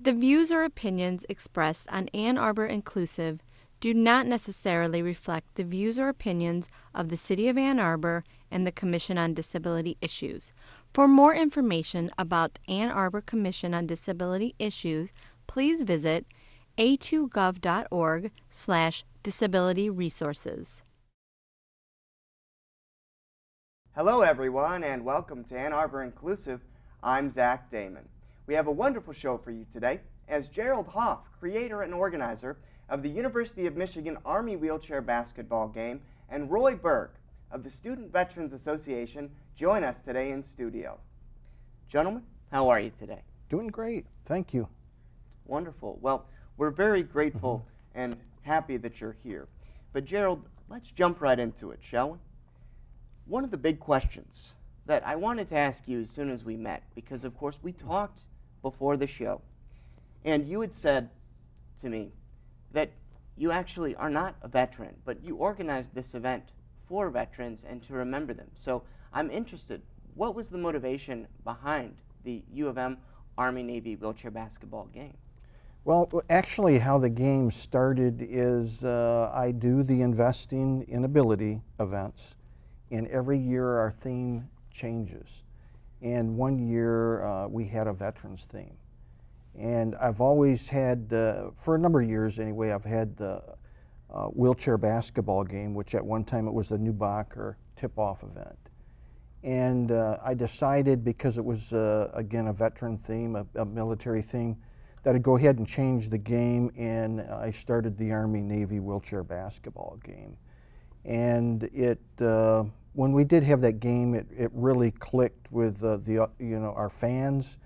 The views or opinions expressed on Ann Arbor Inclusive do not necessarily reflect the views or opinions of the City of Ann Arbor and the Commission on Disability Issues. For more information about the Ann Arbor Commission on Disability Issues, please visit a2gov.org/disability resources. Hello everyone and welcome to Ann Arbor Inclusive. I'm Zach Damon. We have a wonderful show for you today as Gerald Hoff, creator and organizer of the University of Michigan Army Wheelchair Basketball Game, and Roy Berg of the Student Veterans Association join us today in studio. Gentlemen, how are you today? Doing great, thank you. Wonderful. Well, we're very grateful and happy that you're here. But Gerald, let's jump right into it, shall we? One of the big questions that I wanted to ask you as soon as we met, because of course we talked before the show, and you had said to me that you actually are not a veteran, but you organized this event for veterans and to remember them. So I'm interested, what was the motivation behind the U of M Army-Navy wheelchair basketball game? Well, actually how the game started is I do the Investing in Ability events, and every year our theme changes. And one year we had a veterans theme. And I've always had, for a number of years anyway, I've had the wheelchair basketball game, which at one time it was the Neubacher tip-off event. And I decided, because it was, again, a veteran theme, a military theme, that I'd go ahead and change the game, and I started the Army-Navy wheelchair basketball game. And it, when we did have that game, it really clicked with our fans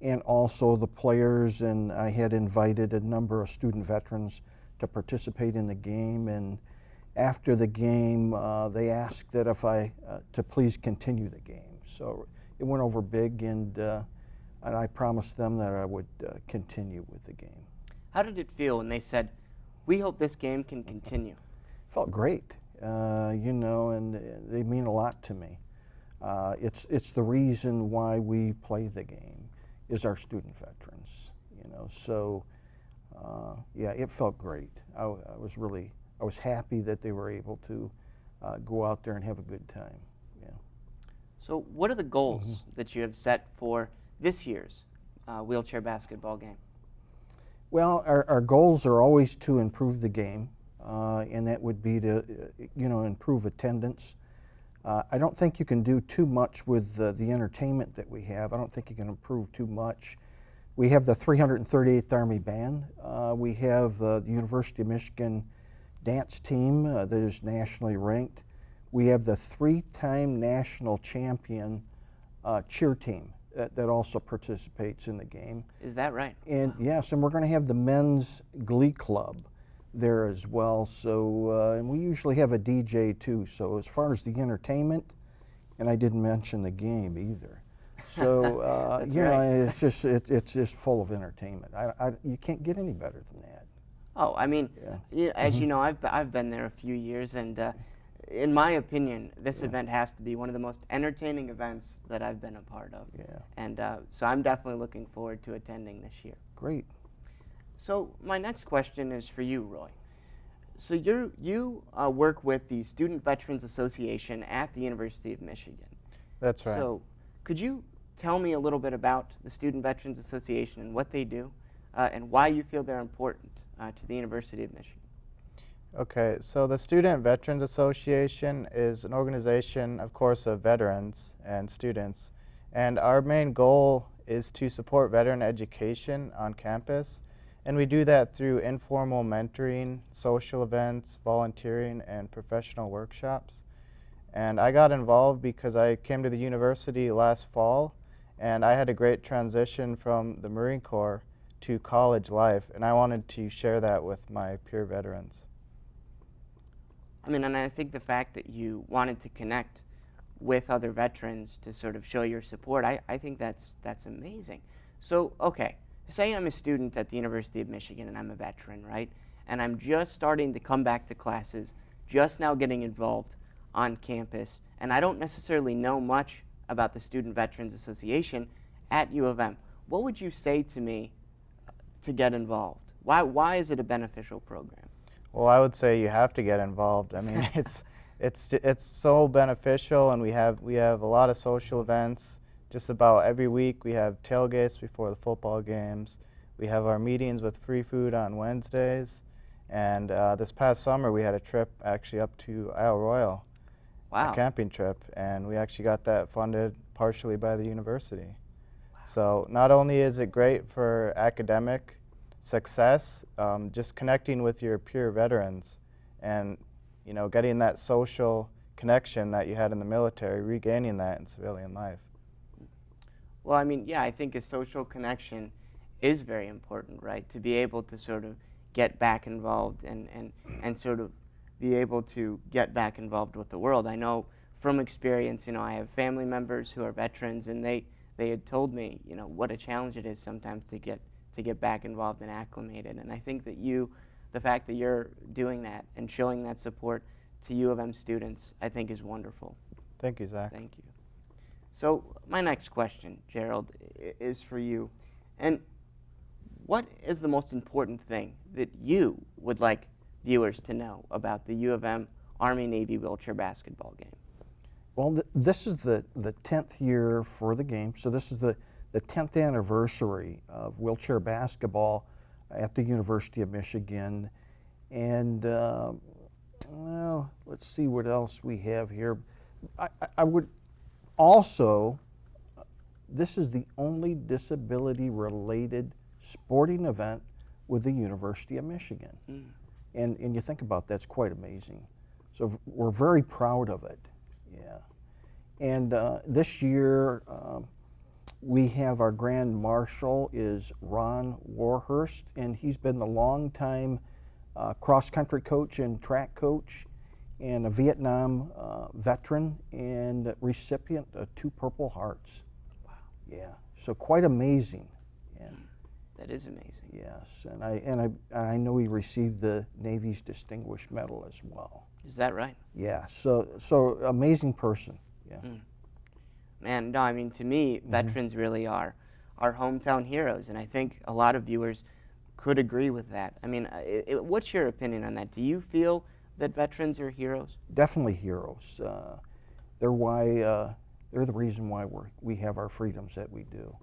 and also the players, and I had invited a number of student veterans to participate in the game. And after the game, they asked that if to please continue the game. So it went over big, and I promised them that I would continue with the game. How did it feel when they said, "We hope this game can continue"? Felt great, and they mean a lot to me. It's the reason why we play the game, is our student veterans, so yeah, it felt great. I was happy that they were able to go out there and have a good time. Yeah. So what are the goals that you have set for this year's wheelchair basketball game? Well, our goals are always to improve the game, and that would be to improve attendance. I don't think you can do too much with the entertainment that we have. I don't think you can improve too much. We have the 338th Army Band. We have the University of Michigan dance team that is nationally ranked. We have the 3-time national champion cheer team that also participates in the game. Is that right? And yes, and we're going to have the men's glee club there as well. So, and we usually have a DJ too. So as far as the entertainment, and I didn't mention the game either. So right. it's just full of entertainment. You can't get any better than that. Oh, I mean, as you know, I've been there a few years, and in my opinion, this event has to be one of the most entertaining events that I've been a part of. Yeah. And so I'm definitely looking forward to attending this year. Great. So my next question is for you, Roy. So you work with the Student Veterans Association at the University of Michigan. That's right. So could you tell me a little bit about the Student Veterans Association and what they do, and why you feel they're important to the University of Michigan? Okay, so the Student Veterans Association is an organization, of course, of veterans and students, and our main goal is to support veteran education on campus, and we do that through informal mentoring, social events, volunteering, and professional workshops. And I got involved because I came to the university last fall, and I had a great transition from the Marine Corps to college life, and I wanted to share that with my peer veterans. I mean, and I think the fact that you wanted to connect with other veterans to sort of show your support, I think that's amazing. So, okay, say I'm a student at the University of Michigan and I'm a veteran, right? And I'm just starting to come back to classes, just now getting involved on campus, and I don't necessarily know much about the Student Veterans Association at U of M. What would you say to me to get involved? Why is it a beneficial program? Well, I would say you have to get involved. I mean, it's so beneficial, and we have a lot of social events. Just about every week we have tailgates before the football games. We have our meetings with free food on Wednesdays, and this past summer we had a trip actually up to Isle Royale, Wow. a camping trip, and we actually got that funded partially by the university. So not only is it great for academic success, just connecting with your peer veterans and getting that social connection that you had in the military, regaining that in civilian life. Well, I mean, yeah, I think a social connection is very important, right? To be able to sort of get back involved and sort of be able to get back involved with the world. I know from experience, I have family members who are veterans, and they had told me, what a challenge it is sometimes to get back involved and acclimated. And I think that the fact that you're doing that and showing that support to U of M students, I think is wonderful. Thank you, Zach. Thank you. So my next question, Gerald, is for you. And what is the most important thing that you would like viewers to know about the U of M Army-Navy wheelchair basketball game? Well, this is the 10th year for the game, so this is the 10th anniversary of wheelchair basketball at the University of Michigan. And, well, let's see what else we have here. I would also, this is the only disability-related sporting event with the University of Michigan. Mm. And you think about that's quite amazing. So we're very proud of it. Yeah. And this year, we have our Grand Marshal is Ron Warhurst, and he's been the longtime cross-country coach and track coach, and a Vietnam veteran and recipient of 2 Purple Hearts. Wow. Yeah, so quite amazing. Yeah. That is amazing. Yes, and I know he received the Navy's Distinguished Medal as well. Is that right? Yeah, so amazing person. Yeah. Mm. Man, no, I mean, to me, veterans really are our hometown heroes, and I think a lot of viewers could agree with that. I mean, what's your opinion on that? Do you feel that veterans are heroes? Definitely heroes. They're the reason why we have our freedoms that we do.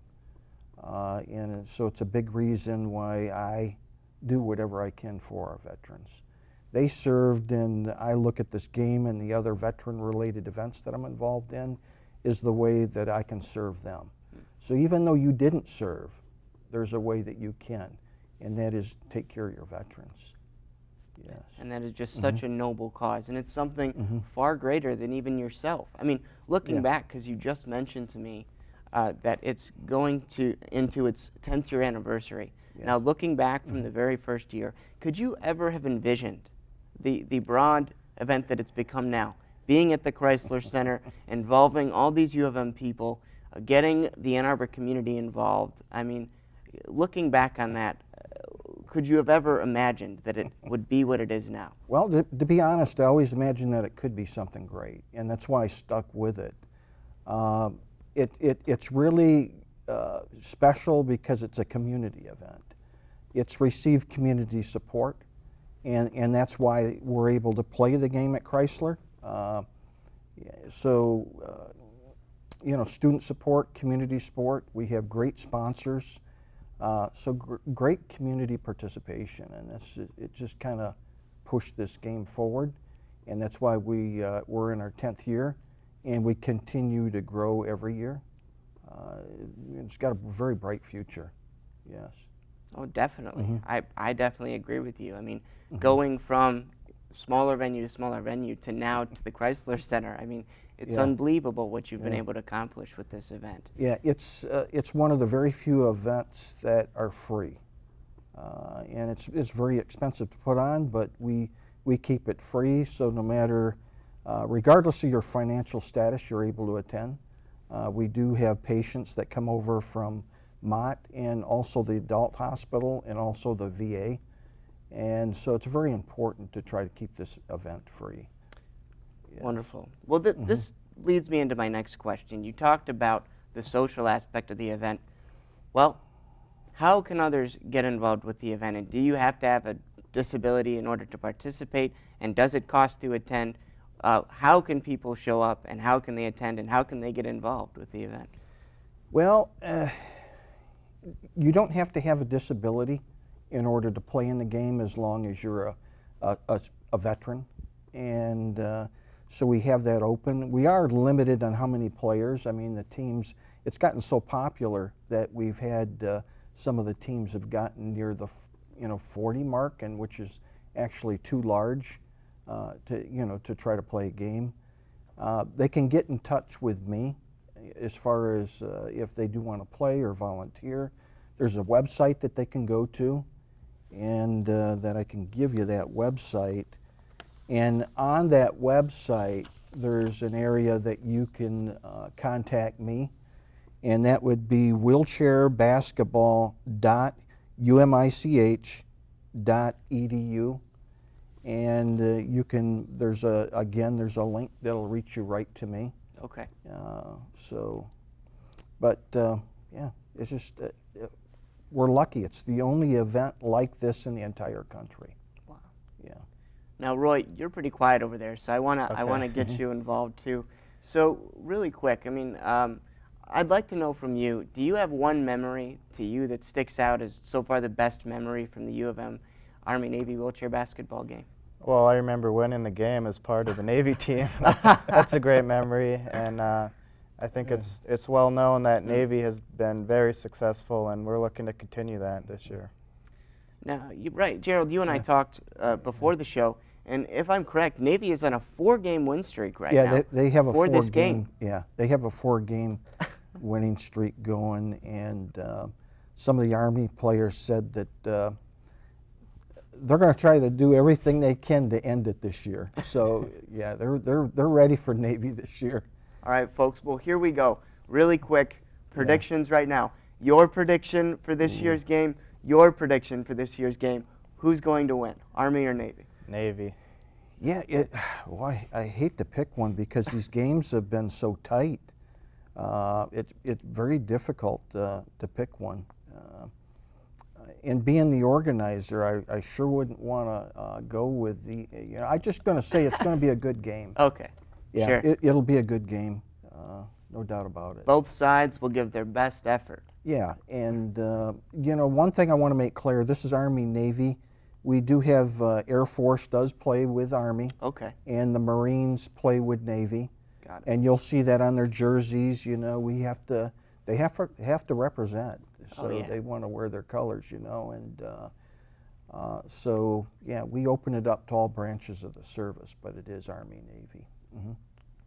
And so it's a big reason why I do whatever I can for our veterans. They served, and I look at this game and the other veteran-related events that I'm involved in is the way that I can serve them. So even though you didn't serve, there's a way that you can, and that is take care of your veterans. Yes. And that is just such a noble cause, and it's something far greater than even yourself. I mean, looking back, because you just mentioned to me that it's going into its 10th year anniversary. Yes. Now, looking back from the very first year, could you ever have envisioned the broad event that it's become now, being at the Chrysler Center, involving all these U of M people, getting the Ann Arbor community involved? I mean, looking back on that, could you have ever imagined that it would be what it is now? Well, to be honest, I always imagined that it could be something great, and that's why I stuck with it. It's really special because it's a community event. It's received community support, and that's why we're able to play the game at Chrysler. Student support, community support. We have great sponsors. Great community participation, and it just kind of pushed this game forward, and that's why we're in our 10th year, and we continue to grow every year. It's got a very bright future, yes. Oh, definitely. I definitely agree with you. I mean, going from smaller venue to now to the Chrysler Center, I mean, it's unbelievable what you've been able to accomplish with this event. Yeah, it's one of the very few events that are free, and it's very expensive to put on, but we keep it free. So no matter, regardless of your financial status, you're able to attend. We do have patients that come over from Mott and also the adult hospital and also the VA, and so it's very important to try to keep this event free. Yes. Wonderful. Well, this leads me into my next question. You talked about the social aspect of the event. Well, how can others get involved with the event? And do you have to have a disability in order to participate? And does it cost to attend? How can people show up, and how can they attend, and how can they get involved with the event? Well, you don't have to have a disability in order to play in the game as long as you're a veteran. And so we have that open. We are limited on how many players. I mean, the teams, it's gotten so popular that we've had some of the teams have gotten near the 40 mark, and which is actually too large to try to play a game. They can get in touch with me as far as if they do want to play or volunteer. There's a website that they can go to, and that I can give you that website. And on that website, there's an area that you can contact me, and that would be wheelchairbasketball.umich.edu. And you can, there's a link that'll reach you right to me. Okay. Yeah, it's just, we're lucky. It's the only event like this in the entire country. Wow. Yeah. Now, Roy, you're pretty quiet over there, so I want to get you involved too. So, really quick, I mean, I'd like to know from you, do you have one memory to you that sticks out as so far the best memory from the U of M Army-Navy wheelchair basketball game? Well, I remember winning the game as part of the Navy team. That's a great memory, and I think it's well known that Navy has been very successful, and we're looking to continue that this year. Now, right, Gerald, you and I talked before the show, and if I'm correct, Navy is on a 4-game win streak right now. Yeah, they have a for this 4-game. game. Yeah, they have a 4-game winning streak going, and some of the Army players said that they're going to try to do everything they can to end it this year. So yeah, they're ready for Navy this year. All right, folks. Well, here we go. Really quick predictions right now. Your prediction for this year's game. Your prediction for this year's game. Who's going to win, Army or Navy? Navy. Yeah, well, I hate to pick one because these games have been so tight. It's very difficult to pick one. And being the organizer, I sure wouldn't want to go with the, I'm just going to say it's going to be a good game. Okay. Yeah, sure. It'll be a good game, no doubt about it. Both sides will give their best effort. Yeah, and one thing I want to make clear, this is Army-Navy. We do have Air Force does play with Army. Okay. And the Marines play with Navy. Got it. And you'll see that on their jerseys. We have to, they have to represent. So they want to wear their colors, and so yeah, we open it up to all branches of the service, but it is Army-Navy. Mm-hmm.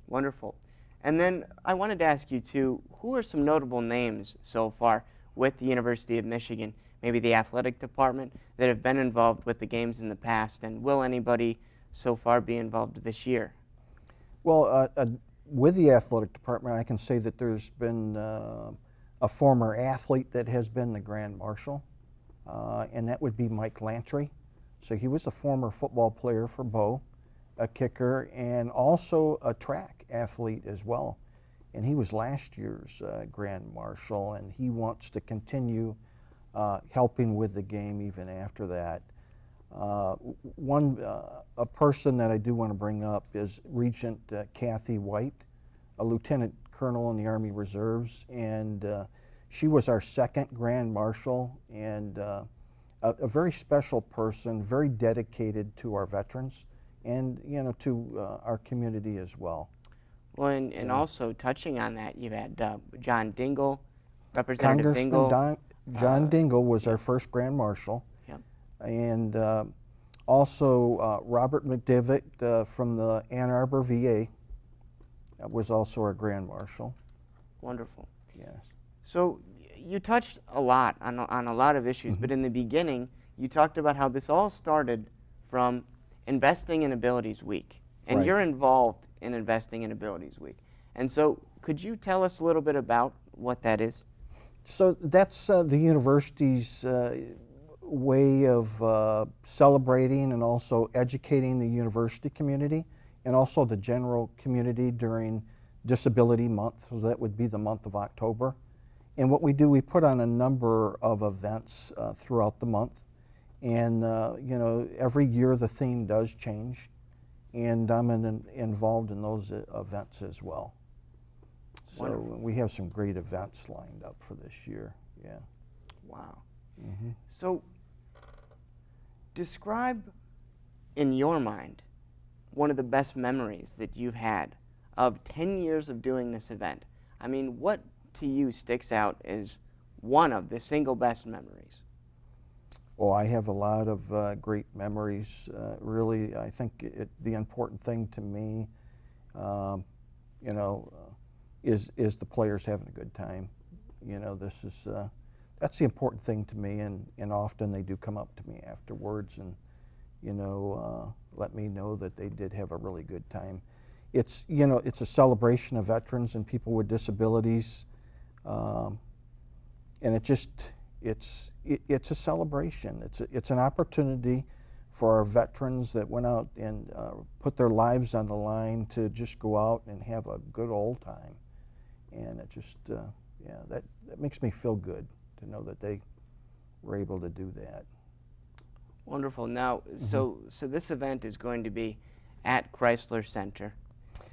Wonderful. And then I wanted to ask you too, who are some notable names so far with the University of Michigan, maybe the athletic department, that have been involved with the games in the past, and will anybody so far be involved this year? Well, with the athletic department, I can say that there's been a former athlete that has been the Grand Marshal, and that would be Mike Lantry. So he was a former football player for Bow, a kicker, and also a track athlete as well. And he was last year's Grand Marshal, and he wants to continue helping with the game even after that. A person that I do want to bring up is Regent Kathy White, a lieutenant colonel in the Army Reserves, and she was our second Grand Marshal, and a very special person, very dedicated to our veterans and to our community as well. Well, and also touching on that, you've had John Dingell, Representative Dingell. John Dingell was our first Grand Marshal. Yep. And also Robert McDivitt from the Ann Arbor VA was also our Grand Marshal. Wonderful. Yes. So you touched a lot on a lot of issues, but in the beginning, you talked about how this all started from Investing in Abilities Week. And Right. you're involved in Investing in Abilities Week. And so could you tell us a little bit about what that is? So that's the university's way of celebrating and also educating the university community and also the general community during Disability Month, so that would be the month of October. And what we do, we put on a number of events throughout the month. And, you know, every year the theme does change. And I'm involved in those events as well. So Wonderful. we have some great events lined up for this year, yeah. Wow. Mm-hmm. So describe in your mind one of the best memories that you've had of 10 years of doing this event. I mean, what to you sticks out as one of the single best memories? Well, I have a lot of great memories. Really, I think the important thing to me, you know, is the players having a good time. You know, this is that's the important thing to me, and often they do come up to me afterwards and, you know, let me know that they did have a really good time. It's, you know, it's a celebration of veterans and people with disabilities, and it just, it's a celebration. It's an opportunity for our veterans that went out and put their lives on the line to just go out and have a good old time. And it just, yeah, that makes me feel good to know that they were able to do that. Wonderful. Now, so this event is going to be at Chrysler Center.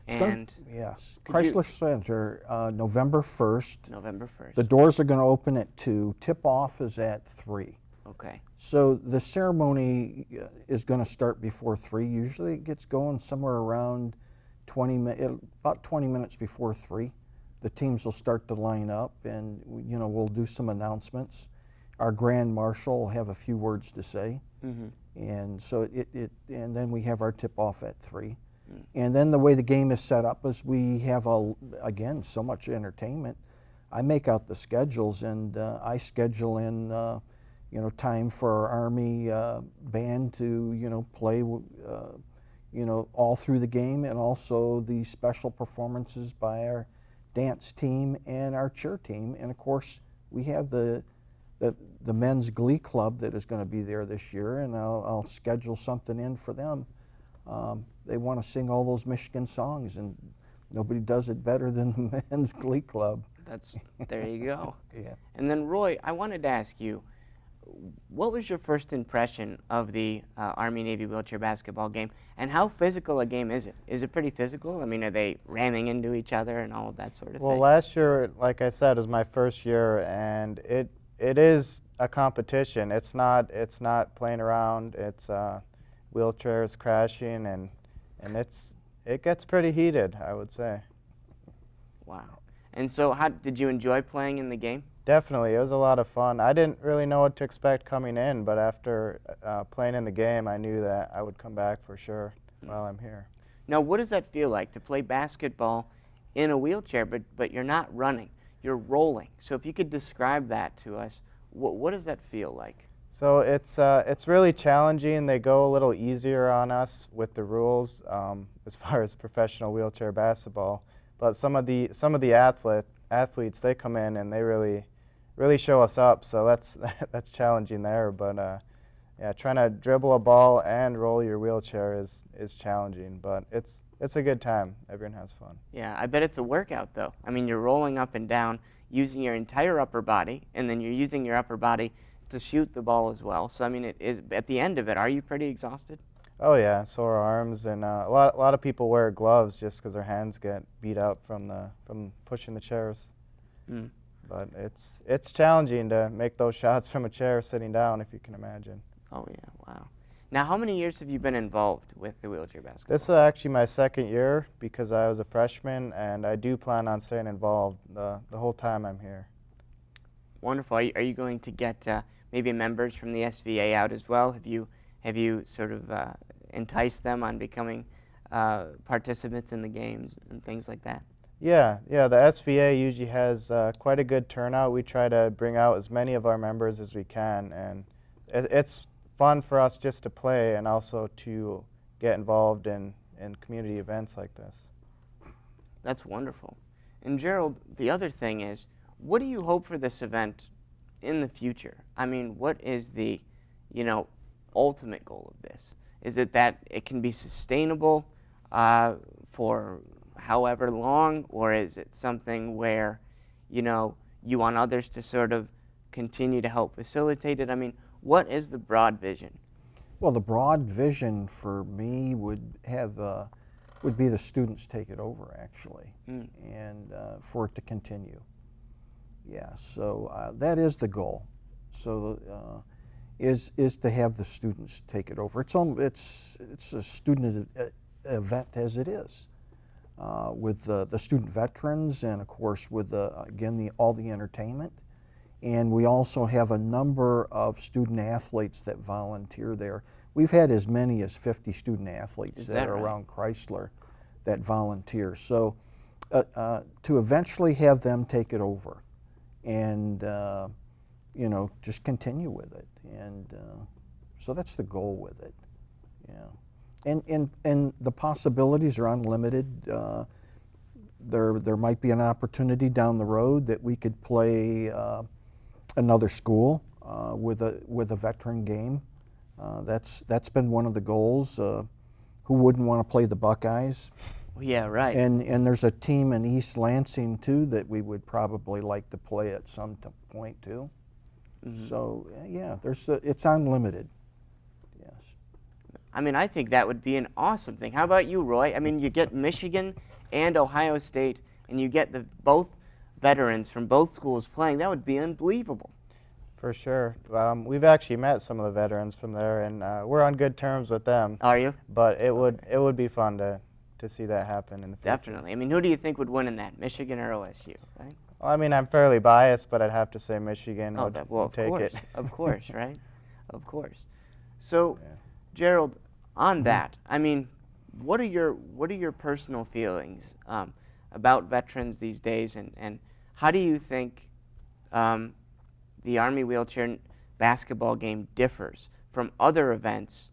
Yes, could you- Chrysler Center, November 1st. November 1st. The doors are going to open at 2. Tip-off is at 3. Okay. So the ceremony is going to start before 3. Usually it gets going somewhere around about 20 minutes before 3. The teams will start to line up, and you know, we'll do some announcements. Our Grand Marshal will have a few words to say, and so and then we have our tip-off at 3. And then the way the game is set up is we have, again, so much entertainment. I make out the schedules, and I schedule in, you know, time for our Army band to, you know, play, you know, all through the game, and also the special performances by our dance team and our cheer team. And of course, we have the men's glee club that is going to be there this year, and I'll schedule something in for them. They want to sing all those Michigan songs, and nobody does it better than the men's glee club. There you go. Yeah. And then Roy, I wanted to ask you, what was your first impression of the Army-Navy wheelchair basketball game, and how physical a game is it? Is it pretty physical? I mean, are they ramming into each other and all of that sort of Well, thing? last year, like I said, was my first year, and it is a competition. It's not playing around. It's wheelchairs crashing, and it gets pretty heated, I would say. Wow. And so how did you enjoy playing in the game? Definitely, it was a lot of fun. I didn't really know what to expect coming in, but after playing in the game, I knew that I would come back for sure while I'm here. Now, what does that feel like to play basketball in a wheelchair, but you're not running, you're rolling? So if you could describe that to us, what does that feel like? So it's really challenging. They go a little easier on us with the rules as far as professional wheelchair basketball. But some of the athletes, they come in and they really show us up. So that's challenging there. But yeah, trying to dribble a ball and roll your wheelchair is challenging. But it's a good time. Everyone has fun. Yeah, I bet it's a workout though. I mean, you're rolling up and down using your entire upper body, and then you're using your upper body to shoot the ball as well. So I mean, it is at the end of it. Are you pretty exhausted? Oh yeah, sore arms, and a lot of people wear gloves just because their hands get beat up from pushing the chairs. But it's challenging to make those shots from a chair sitting down, if you can imagine. Oh yeah, wow. Now, how many years have you been involved with the wheelchair basketball? This is actually my second year because I was a freshman, and I do plan on staying involved the whole time I'm here. Wonderful. Are you going to get maybe members from the SVA out as well? Have you sort of enticed them on becoming participants in the games and things like that? Yeah, the SVA usually has quite a good turnout. We try to bring out as many of our members as we can, and it's fun for us just to play and also to get involved in community events like this. That's wonderful. And Gerald, the other thing is, what do you hope for this event in the future? I mean, what is the, ultimate goal of this? Is it that it can be sustainable for however long, or is it something where, you want others to sort of continue to help facilitate it? I mean, what is the broad vision? Well, the broad vision for me would be the students take it over, actually, and for it to continue. Yeah, so that is the goal. So is to have the students take it over. It's a student event as it is, with the student veterans, and of course with all the entertainment. And we also have a number of student athletes that volunteer there. We've had as many as 50 student athletes that are right? around Chrysler that volunteer. So to eventually have them take it over and just continue with it. And so that's the goal with it. Yeah. And the possibilities are unlimited. There might be an opportunity down the road that we could play another school with a veteran game. That's been one of the goals. Who wouldn't want to play the Buckeyes? Yeah, right. And there's a team in East Lansing too that we would probably like to play at some point too. So yeah, it's unlimited. Yes. I mean, I think that would be an awesome thing. How about you, Roy? I mean, you get Michigan and Ohio State, and you get both veterans from both schools playing. That would be unbelievable. For sure. We've actually met some of the veterans from there, and we're on good terms with them. Are you? But it would be fun to see that happen in the future. Definitely. I mean, who do you think would win in that, Michigan or OSU, right? Well, I mean, I'm fairly biased, but I'd have to say Michigan would Of take course. it. Of course, right? Of course. So, Yeah. Gerald, on that, I mean, what are your personal feelings about veterans these days, and how do you think the Army wheelchair basketball game differs from other events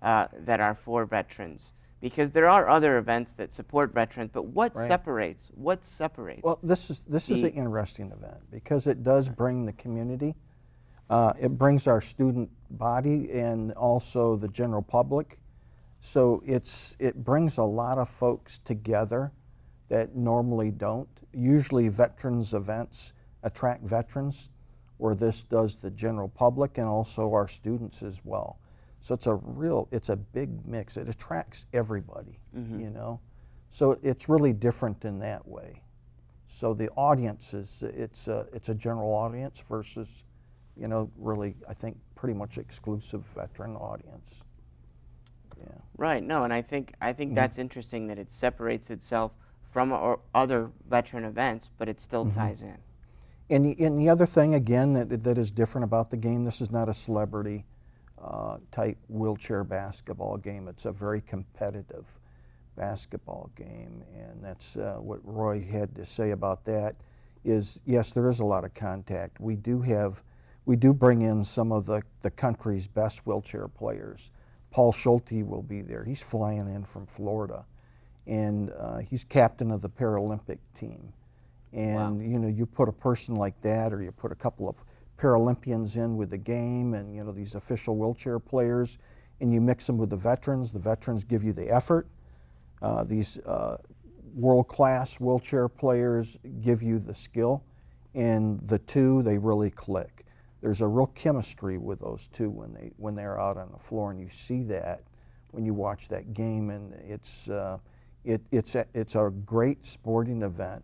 that are for veterans? Because there are other events that support veterans, but what separates? What separates? Well, this is an interesting event because it does bring the community. It brings our student body and also the general public. So it brings a lot of folks together that normally don't. Usually veterans events attract veterans, where this does the general public and also our students as well. So it's a big mix. It attracts everybody, So it's really different in that way. So the audience it's a general audience versus, really, I think, pretty much exclusive veteran audience. Yeah. Right. No, and I think that's interesting that it separates itself from other veteran events, but it still ties in. And the other thing, again, that is different about the game, this is not a celebrity type wheelchair basketball game. It's a very competitive basketball game, and that's what Roy had to say about that. Is yes, there is a lot of contact. We do bring in some of the country's best wheelchair players. Paul Schulte will be there. He's flying in from Florida, and he's captain of the Paralympic team. And you put a person like that, or you put a couple of Paralympians in with the game, and these official wheelchair players, and you mix them with the veterans. The veterans give you the effort. These world-class wheelchair players give you the skill, and the two, they really click. There's a real chemistry with those two when they're out on the floor, and you see that when you watch that game, and it's a great sporting event.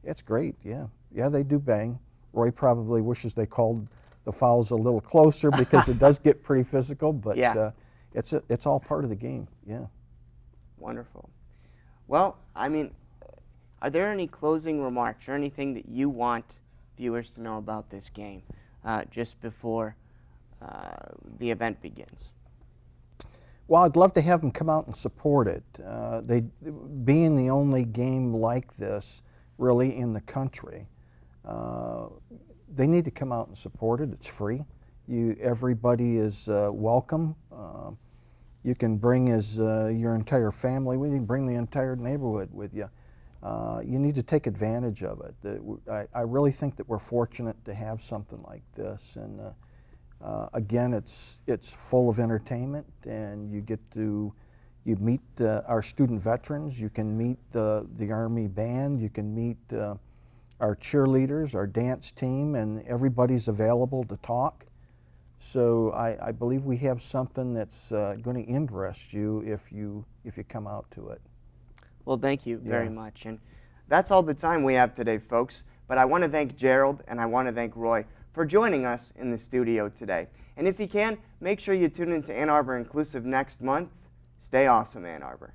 It's great. Yeah, they do bang. Roy probably wishes they called the fouls a little closer because it does get pretty physical, but it's all part of the game. Yeah. Wonderful. Well, I mean, are there any closing remarks or anything that you want viewers to know about this game just before the event begins? Well, I'd love to have them come out and support it. Being the only game like this really in the country, they need to come out and support it. It's free. Everybody is welcome. You can bring your entire family with you, bring the entire neighborhood with you. You need to take advantage of it. I really think that we're fortunate to have something like this, and again, it's full of entertainment, and you meet our student veterans. You can meet the Army band. You can meet our cheerleaders, our dance team, and everybody's available to talk. So I believe we have something that's going to interest you if you come out to it. Well, thank you very Yeah. much. And that's all the time we have today, folks. But I want to thank Gerald and I want to thank Roy for joining us in the studio today. And if you can, make sure you tune into Ann Arbor Inclusive next month. Stay awesome, Ann Arbor.